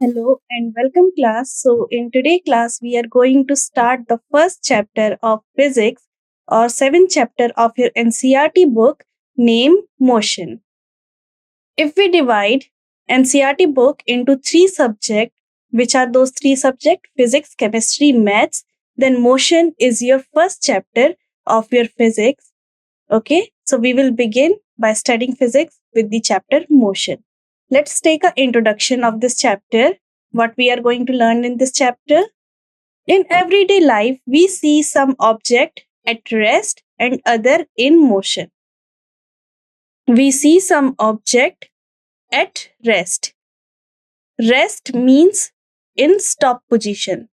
Hello and welcome class. So in today class we are going to start the first chapter of physics or seventh chapter of your NCERT book named Motion. If we divide NCERT book into three subjects, which are those three subjects physics, chemistry, maths, then motion is your first chapter of your physics. Okay, so we will begin by studying physics with the chapter motion. Let's take an introduction of this chapter. What we are going to learn in this chapter. In everyday life, we see some object at rest and other in motion. We see some object at rest. Rest means in stop position.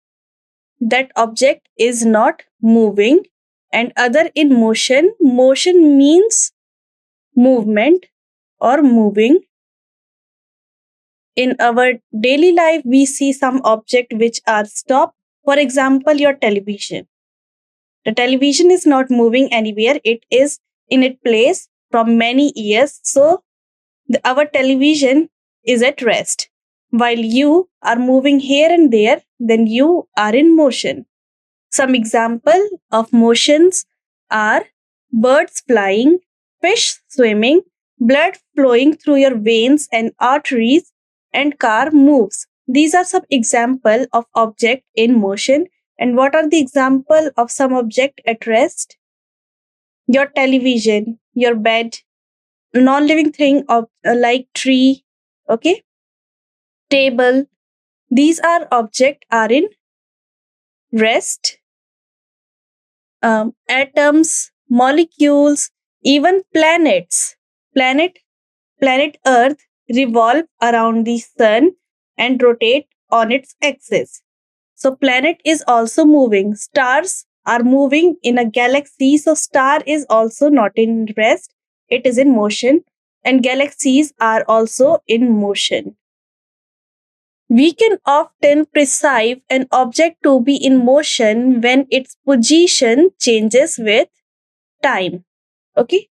That object is not moving, and other in motion. Motion means movement or moving. In our daily life, we see some object which are stopped. For example, your television. The television is not moving anywhere. It is in its place from many years. So our television is at rest. While you are moving here and there, then you are in motion. Some example of motions are birds flying, fish swimming, blood flowing through your veins and arteries, and car moves. These are some example of object in motion. And what are the example of some object at rest? Your television, your bed, non-living thing of like tree, okay, table. These are object are in rest. Atoms, molecules, even planets. Planet Earth revolve around the sun and rotate on its axis. So planet is also moving. Stars are moving in a galaxy. So star is also not in rest. It is in motion. And galaxies are also in motion. We can often perceive an object to be in motion when its position changes with time. Okay.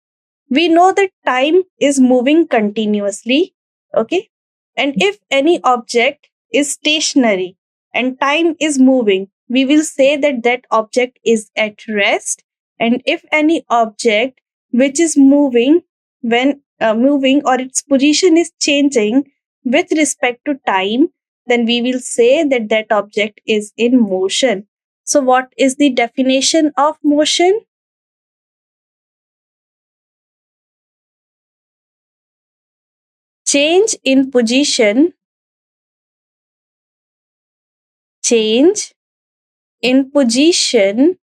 We know that time is moving continuously. Okay. And if any object is stationary and time is moving, we will say that that object is at rest. And if any object which is moving when moving or its position is changing with respect to time, then we will say that that object is in motion. So what is the definition of motion? Change in position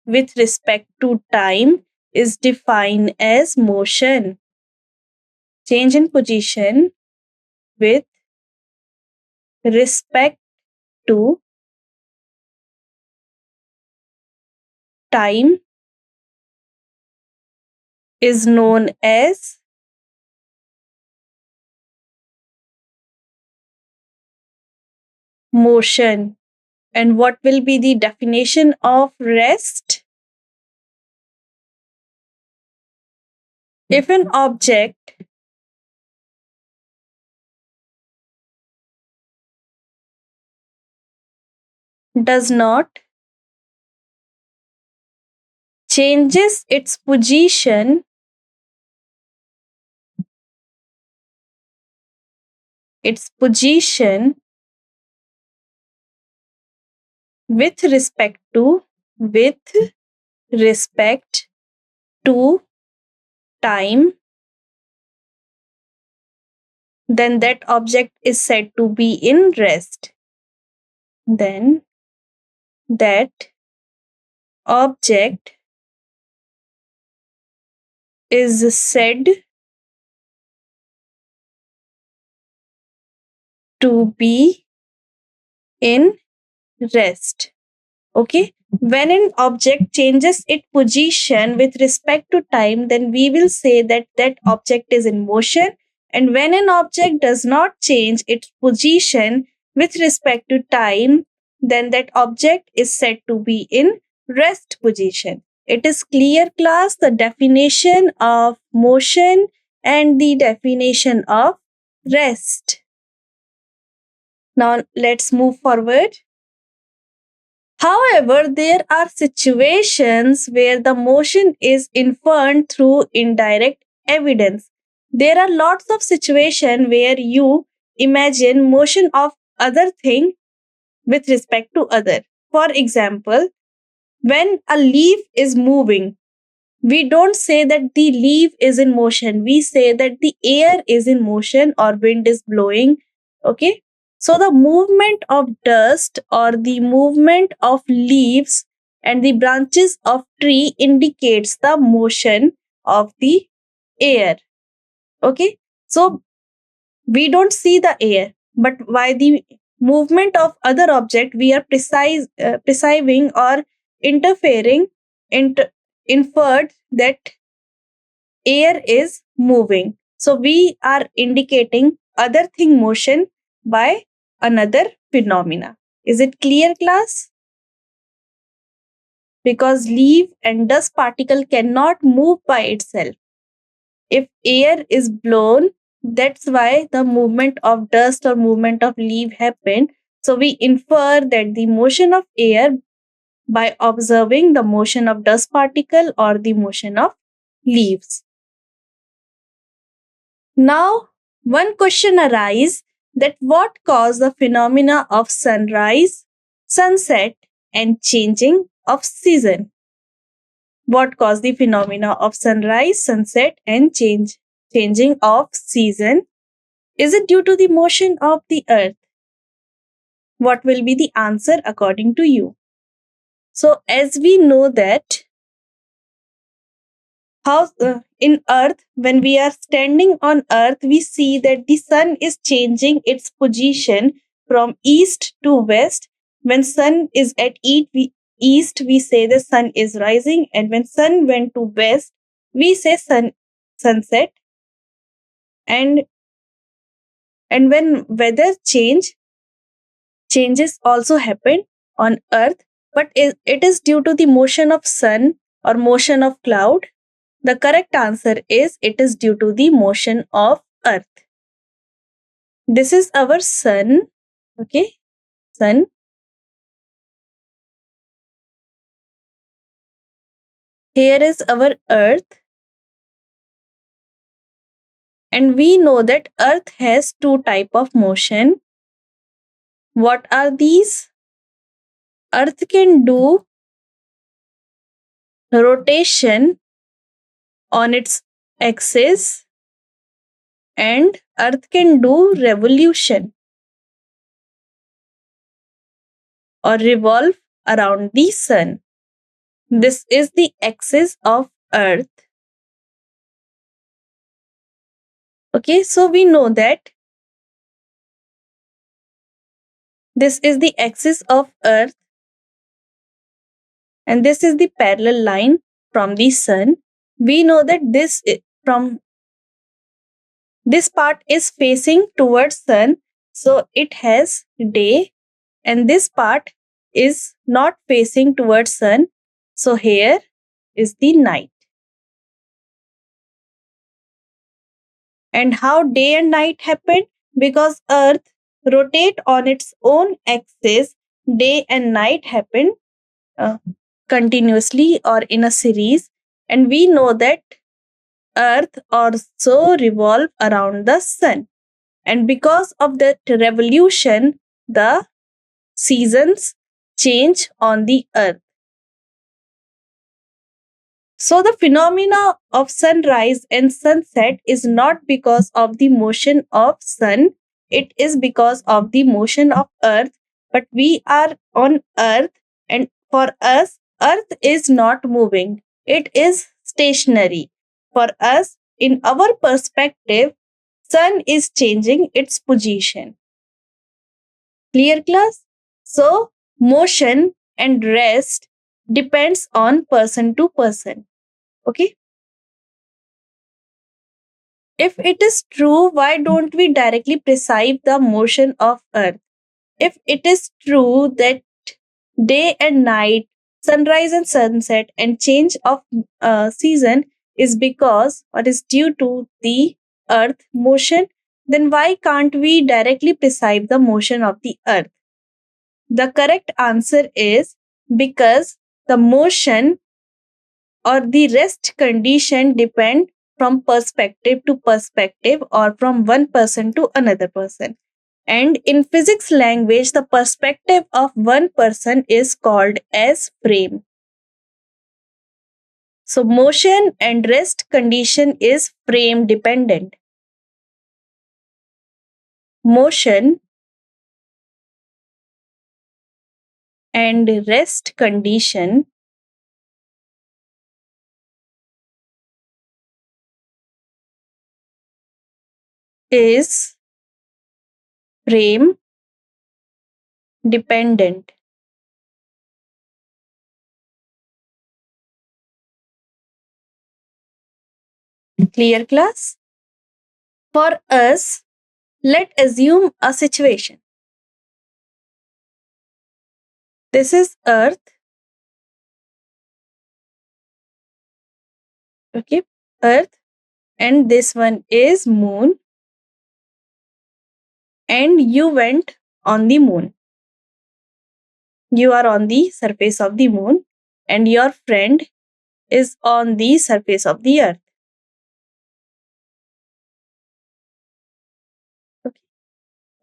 with respect to time is defined as motion. Change in position with respect to time is known as motion. And what will be the definition of rest? If an object does not changes its position with respect to time, then that object is said to be in rest. Then that object is said to be in rest. Okay. When an object changes its position with respect to time, then we will say that that object is in motion. And when an object does not change its position with respect to time, then that object is said to be in rest position. It is clear, class, the definition of motion and the definition of rest. Now let's move forward. However, there are situations where the motion is inferred through indirect evidence. There are lots of situations where you imagine motion of other thing with respect to other. For example, when a leaf is moving, we don't say that the leaf is in motion. We say that the air is in motion or wind is blowing. Okay. So the movement of dust or the movement of leaves and the branches of tree indicates the motion of the air. Okay. So we don't see the air, but by the movement of other object, we are perceiving or interfering, inferred that air is moving. So we are indicating other thing motion by another phenomena. Is it clear, class? Because leaf and dust particle cannot move by itself. If air is blown, that's why the movement of dust or movement of leaf happened. So we infer that the motion of air by observing the motion of dust particle or the motion of leaves. Now, one question arises that what caused the phenomena of sunrise, sunset, and changing of season? What caused the phenomena of sunrise, sunset, and changing of season? Is it due to the motion of the earth? What will be the answer according to you? So, as we know that how in earth, when we are standing on earth, we see that the sun is changing its position from east to west. When sun is at east, we say the sun is rising, and when sun went to west, we say sunset. And when weather changes also happen on earth, but it is due to the motion of sun or motion of cloud. The correct answer is it is due to the motion of earth. This is our sun. Okay, sun. Here is our earth. And we know that earth has two type of motion. What are these? Earth can do rotation on its axis and earth can do revolution or revolve around the sun. This is the axis of earth. Okay, so we know that this is the axis of earth and this is the parallel line from the sun. We know that this part is facing towards sun, so it has day, and this part is not facing towards sun, so here is the night. And how day and night happen? Because earth rotate on its own axis, day and night happen continuously or in a series, and we know that earth also revolve around the sun, and because of that revolution the seasons change on the earth. So the phenomena of sunrise and sunset is not because of the motion of sun, it is because of the motion of earth. But we are on earth, and for us, earth is not moving, it is stationary. For us, in our perspective, sun is changing its position. Clear, class? So, motion and rest depends on person to person. Okay. If it is true, why don't we directly perceive the motion of earth? If it is true that day and night, sunrise and sunset, and change of season is because or is due to the earth motion, Then why can't we directly prescribe the motion of the earth? The correct answer is because the motion or the rest condition depend from perspective to perspective or from one person to another person. And in physics language, the perspective of one person is called as frame. So motion and rest condition is frame dependent. Motion and rest condition is frame dependent. Clear, class? For us, let's assume a situation. This is Earth. Okay, Earth. And this one is Moon. And you went on the Moon. You are on the surface of the Moon. And your friend is on the surface of the Earth. Okay.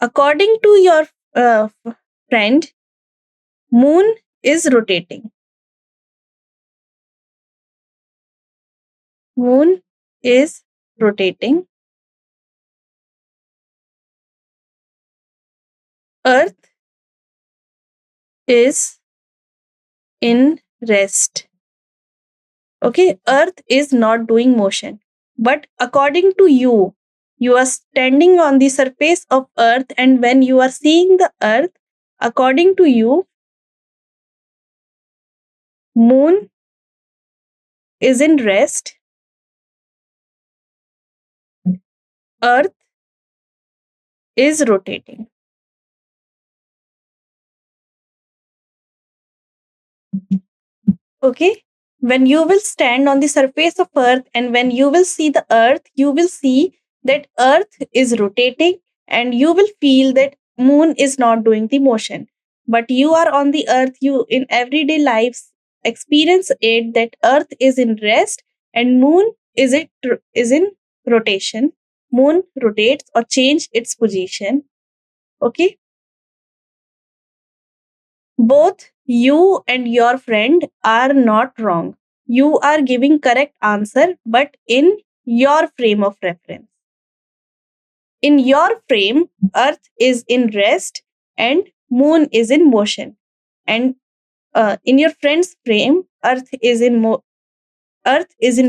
According to your friend, Moon is rotating. Moon is rotating. Earth is in rest. Okay, Earth is not doing motion. But according to you, you are standing on the surface of Earth, and when you are seeing the Earth, according to you, Moon is in rest. Earth is rotating. Okay, when you will stand on the surface of Earth and when you will see the Earth, you will see that Earth is rotating and you will feel that Moon is not doing the motion. But you are on the Earth, you in everyday lives experience it that Earth is in rest and Moon is in rotation. Moon rotates or change its position. Okay, both you and your friend are not wrong. You are giving correct answer, but in your frame of reference. In your frame, Earth is in rest and Moon is in motion. And in your friend's frame, Earth is in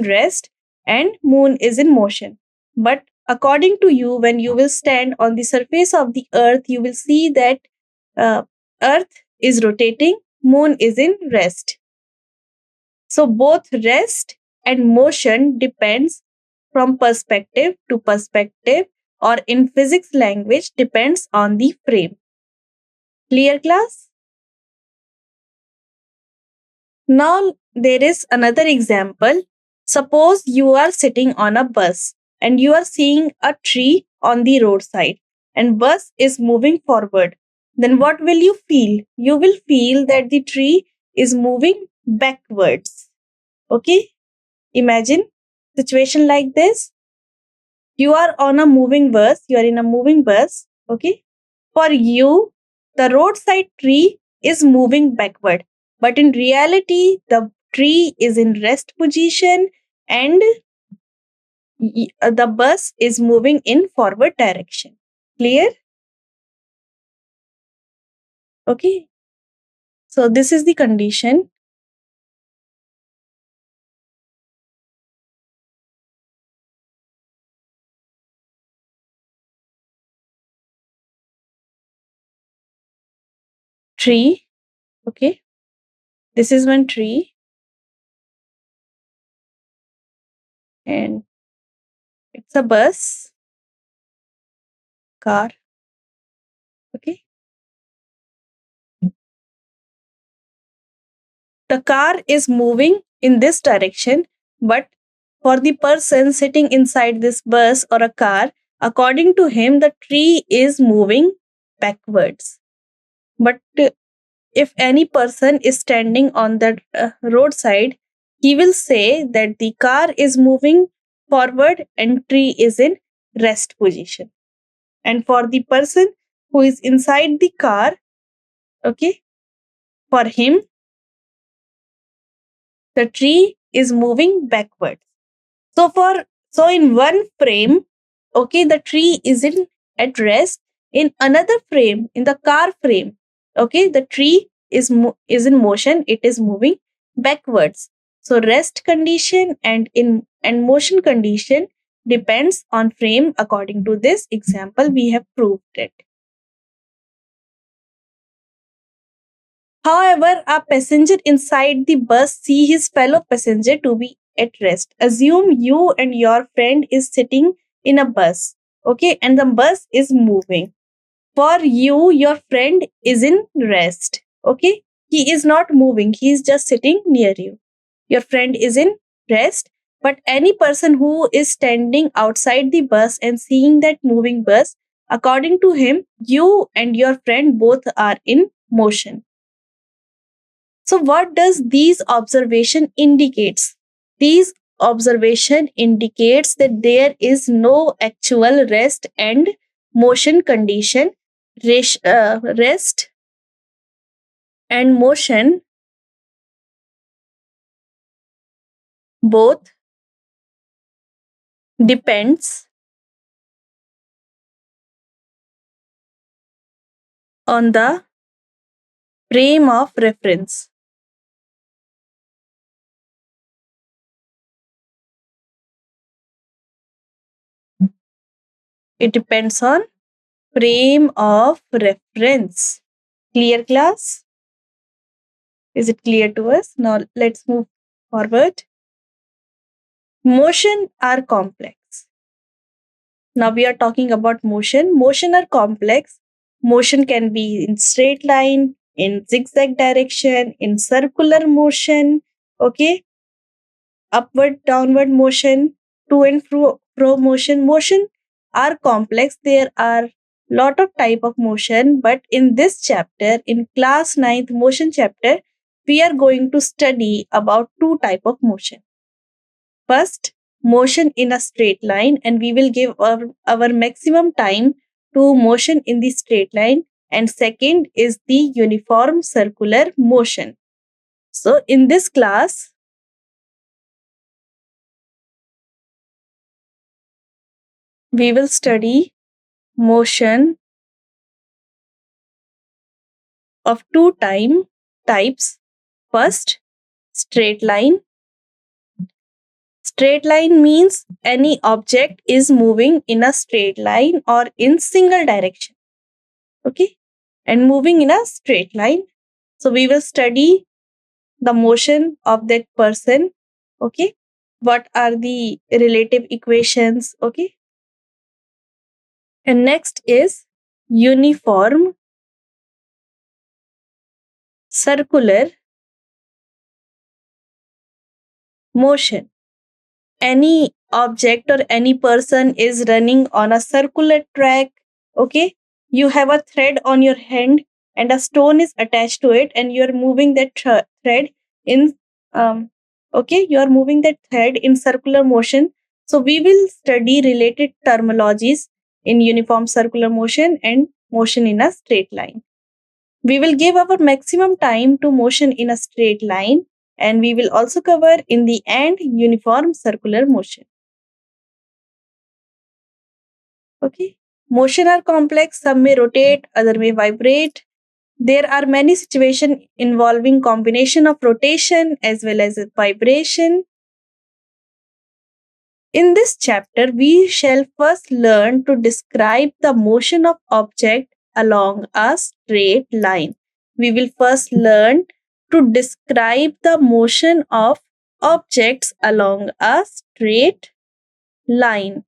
rest and Moon is in motion. But according to you, when you will stand on the surface of the Earth, you will see that uh, Earth is rotating, Moon is in rest. So both rest and motion depends from perspective to perspective, or in physics language depends on the frame. Clear, class? Now there is another example. Suppose you are sitting on a bus and you are seeing a tree on the roadside and bus is moving forward. Then what will you feel? You will feel that the tree is moving backwards. Okay? Imagine situation like this. You are on a moving bus, you are in a moving bus. Okay? For you, the roadside tree is moving backward. But in reality, the tree is in rest position and the bus is moving in forward direction. Clear? Okay. So this is the condition. Tree. Okay. This is one tree. And it's a bus. Car. Okay. The car is moving in this direction, but for the person sitting inside this bus or a car, According to him, the tree is moving backwards. But if any person is standing on the roadside, he will say that the car is moving forward and tree is in rest position. And for the person who is inside the car, okay, for him, the tree is moving backwards. So in one frame, okay, the tree is in at rest. In another frame, in the car frame, okay, the tree is in motion. It is moving backwards. So rest condition and motion condition depends on frame. According to this example, we have proved it. However, a passenger inside the bus see his fellow passenger to be at rest. Assume you and your friend is sitting in a bus, okay, and the bus is moving. For you, your friend is in rest, okay. He is not moving. He is just sitting near you. Your friend is in rest. But any person who is standing outside the bus and seeing that moving bus, according to him, you and your friend both are in motion. So what does these observation indicates? These observation indicates that there is no actual rest and motion condition. Rest and motion both depends on the frame of reference. It depends on frame of reference. Clear, class? Is it clear to us? Now let's move forward. Motion are complex. Now we are talking about motion. Motion are complex. Motion can be in straight line, in zigzag direction, in circular motion, okay? Upward, downward motion, to and fro motion. Motion are complex. There are lot of type of motion, but in this chapter, in class 9th motion chapter, we are going to study about two type of motion. First, motion in a straight line, and we will give our maximum time to motion in the straight line. And second is the uniform circular motion. So in this class, we will study motion of two types. First, straight line. Straight line means any object is moving in a straight line or in single direction, okay, and moving in a straight line. So we will study the motion of that person, okay, what are the relative equations, okay. And next is uniform circular motion. Any object or any person is running on a circular track, okay. You have a thread on your hand and a stone is attached to it, and you are moving that thread in okay, you are moving that thread in circular motion. So we will study related terminologies in uniform circular motion and motion in a straight line. We will give our maximum time to motion in a straight line, and we will also cover in the end uniform circular motion. Okay. Motion are complex. Some may rotate, other may vibrate. There are many situations involving combination of rotation as well as vibration. In this chapter, we shall first learn to describe the motion of object along a straight line. We will first learn to describe the motion of objects along a straight line.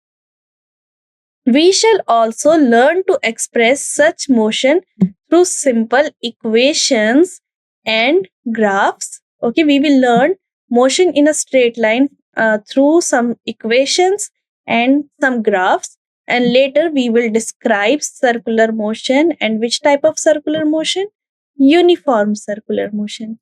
We shall also learn to express such motion through simple equations and graphs. Okay, we will learn motion in a straight line through some equations and some graphs. And later we will describe circular motion. And which type of circular motion? Uniform circular motion.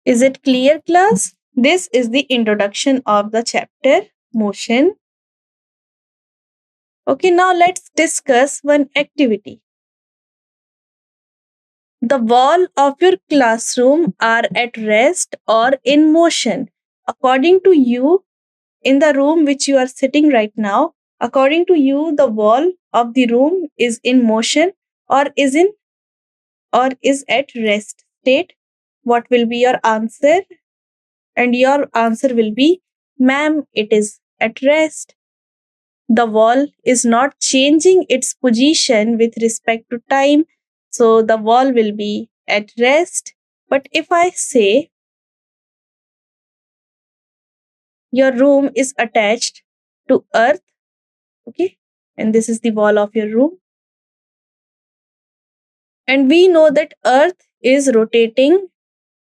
Is it clear, class? This is the introduction of the chapter motion. Okay, now let's discuss one activity. The wall of your classroom are at rest or in motion. According to you, in the room which you are sitting right now, according to you, the wall of the room is in motion or is at rest state. What will be your answer? And your answer will be, ma'am, it is at rest. The wall is not changing its position with respect to time, so the wall will be at rest. But if I say your room is attached to earth, okay, and this is the wall of your room, and we know that earth is rotating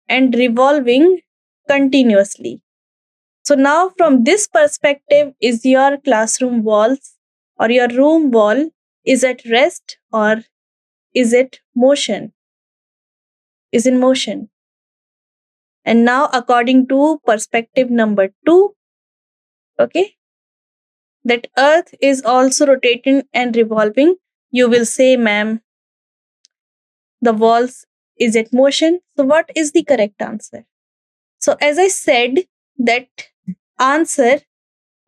and revolving continuously. So now from this perspective, is your classroom walls or your room wall is at rest or is it motion? Is in motion. And now according to perspective number 2, okay, that earth is also rotating and revolving, you will say, ma'am, the walls is at motion. So what is the correct answer? So as I said, that answer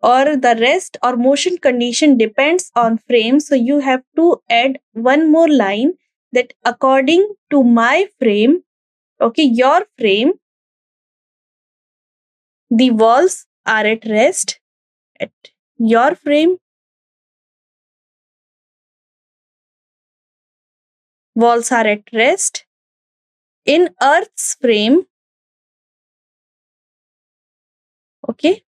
or the rest or motion condition depends on frame. So you have to add one more line, that according to my frame, okay, your frame, the walls are at rest. At your frame, walls are at rest. In earth's frame, okay,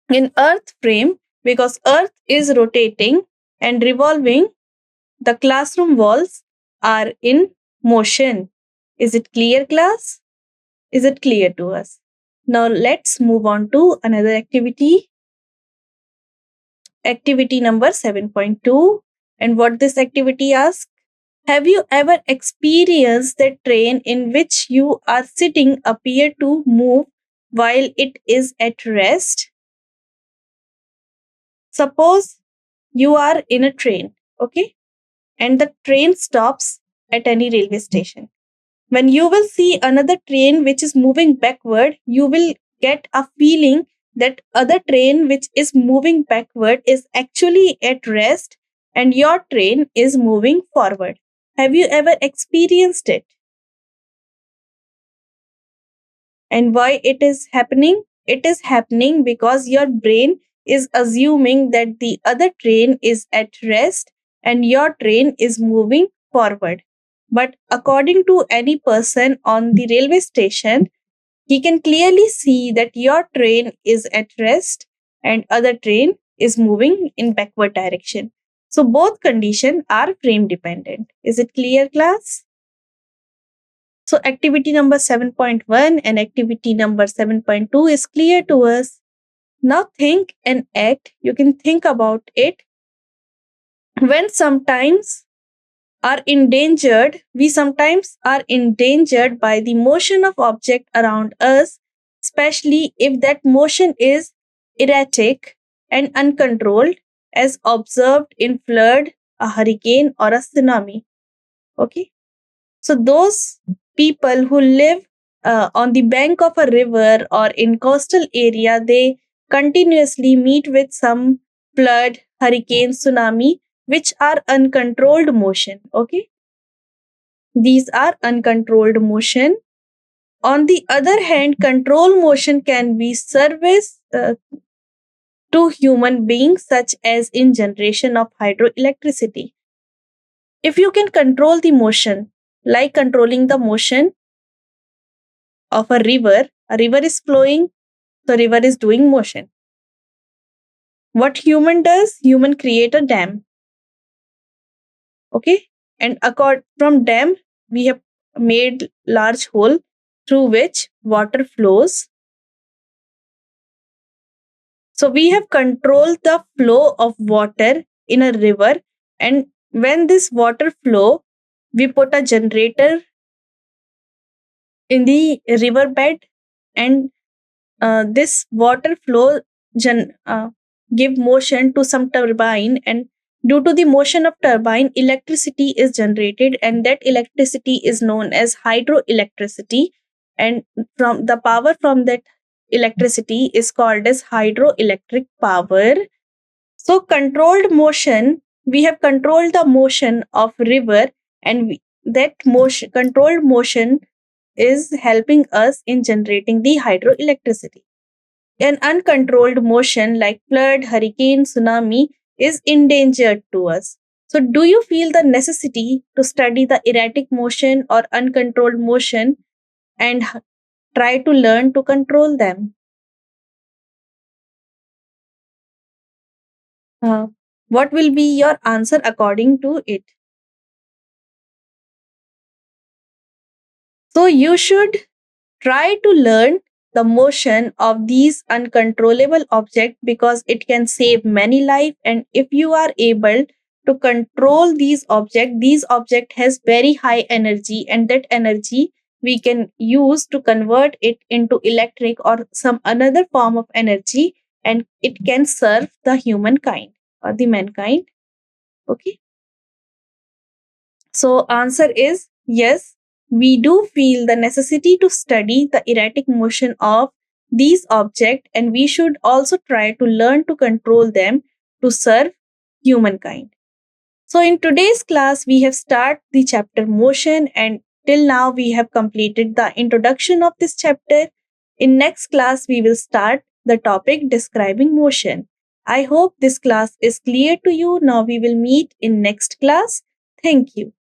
in earth frame, because earth is rotating and revolving, the classroom walls are in motion. Is it clear, class? Is it clear to us? Now let's move on to another activity. Activity number 7.2. And what this activity asks, have you ever experienced that train in which you are sitting appear to move while it is at rest? Suppose you are in a train, okay, and the train stops at any railway station. When you will see another train which is moving backward, you will get a feeling that other train which is moving backward is actually at rest and your train is moving forward. Have you ever experienced it? And why it is happening? It is happening because your brain is assuming that the other train is at rest and your train is moving forward. But according to any person on the railway station, he can clearly see that your train is at rest and other train is moving in backward direction. So both conditions are frame dependent. Is it clear, class? So activity number 7.1 and activity number 7.2 is clear to us. Now think and act. You can think about it. When sometimes are endangered, we sometimes are endangered by the motion of object around us, especially if that motion is erratic and uncontrolled, as observed in flood, a hurricane, or a tsunami. Okay. So those people who live on the bank of a river or in coastal area, they continuously meet with some flood, hurricane, tsunami, which are uncontrolled motion. Okay. These are uncontrolled motion. On the other hand, control motion can be service to human beings, such as in generation of hydroelectricity. If you can control the motion, like controlling the motion of a river is flowing, the river is doing motion. What human does? Human create a dam. Okay, and from dam we have made large hole through which water flows. So we have controlled the flow of water in a river, and when this water flow, we put a generator in the riverbed, and this water flow give motion to some turbine, and due to the motion of turbine, electricity is generated, and that electricity is known as hydroelectricity, and from the power from that electricity is called as hydroelectric power. So controlled motion, we have controlled the motion of river, and that motion, controlled motion, is helping us in generating the hydroelectricity. An uncontrolled motion like flood, hurricane, tsunami is endangered to us. So, do you feel the necessity to study the erratic motion or uncontrolled motion and try to learn to control them? Uh, what will be your answer according to it? So, you should try to learn the motion of these uncontrollable objects because it can save many lives. And if you are able to control these object has very high energy, and that energy we can use to convert it into electric or some another form of energy, and it can serve the humankind or the mankind. Okay. So answer is yes, we do feel the necessity to study the erratic motion of these objects, and we should also try to learn to control them to serve humankind. So in today's class we have started the chapter motion, and till now we have completed the introduction of this chapter. In next class we will start the topic describing motion. I hope this class is clear to you. Now we will meet in next class. Thank you.